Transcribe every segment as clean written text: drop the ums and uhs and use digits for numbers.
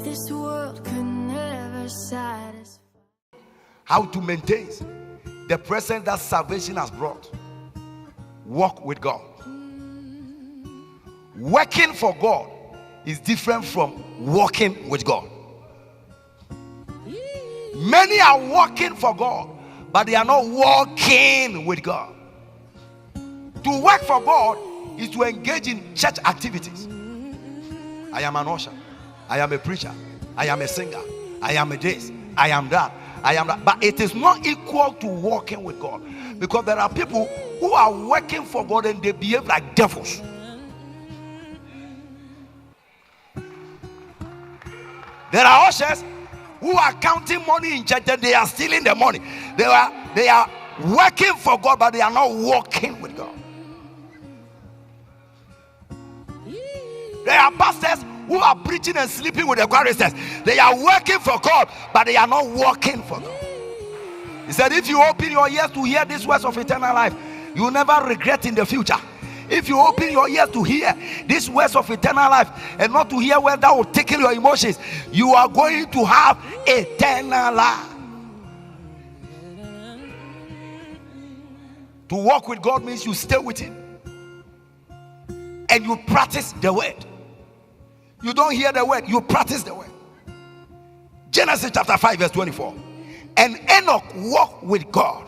this world could never satisfy. How to maintain the presence that salvation has brought. Walk with God. Working for God is different from walking with God. Many are working for God, but they are not walking with God. To work for God is to engage in church activities. I am an usher, I am a preacher, I am a singer, I am a this, I am that, I am that. But it is not equal to walking with God, because there are people who are working for God and they behave like devils. There are ushers who are counting money in church and they are stealing the money. They are working for God, but they are not walking with God. There are pastors who are preaching and sleeping with the choristers. They are working for God, but they are not walking for God. He said, if you open your ears to hear these words of eternal life, you will never regret in the future. If you open your ears to hear these words of eternal life and not to hear words that will tickle your emotions, you are going to have eternal life. To walk with God means you stay with Him and you practice the word. You don't hear the word, you practice the word. Genesis chapter 5 verse 24. And Enoch walked with God.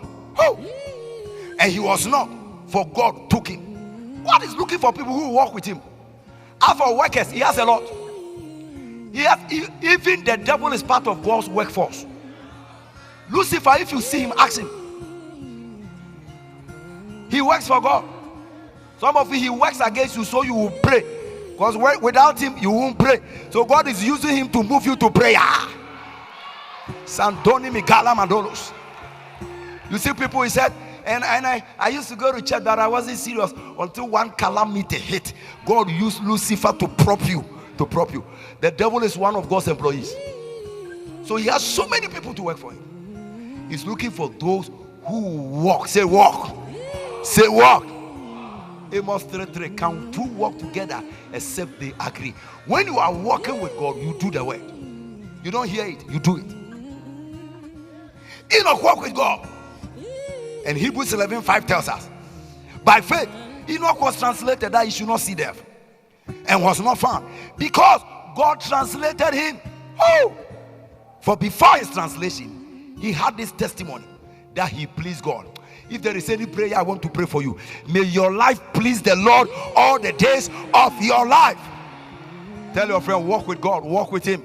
And he was not, for God took him. God is looking for people who walk with Him. As for workers, He has a lot. He has, even the devil is part of God's workforce. Lucifer, if you see him, ask him. He works for God. Some of you, he works against you so you will pray. Because without him, you won't pray. So God is using him to move you to prayer. Santoni Mikala Mandolos. You see people, he said, and I used to go to church, but I wasn't serious until one calamity hit. God used Lucifer to prop you. The devil is one of God's employees. So he has so many people to work for him. He's looking for those who walk. Say walk. Say walk. Amos 3:3. Can two walk together except they agree? When you are walking with God, you do the word. You don't hear it, you do it. Enoch walk with God. And Hebrews 11:5 tells us, by faith, Enoch was translated that he should not see death, and was not found, because God translated him. Oh, for before his translation, he had this testimony that he pleased God. If there is any prayer, I want to pray for you. May your life please the Lord all the days of your life. Tell your friend, walk with God, walk with Him.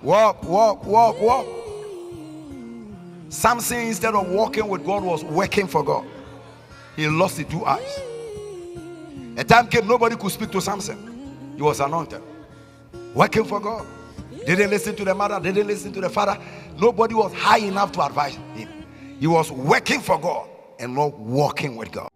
Walk, walk, walk, walk. Samson, instead of walking with God, was working for God. He lost his 2 eyes. A time came, nobody could speak to Samson. He was anointed, working for God. Didn't listen to the mother, didn't listen to the father. Nobody was high enough to advise him. He was working for God and not walking with God.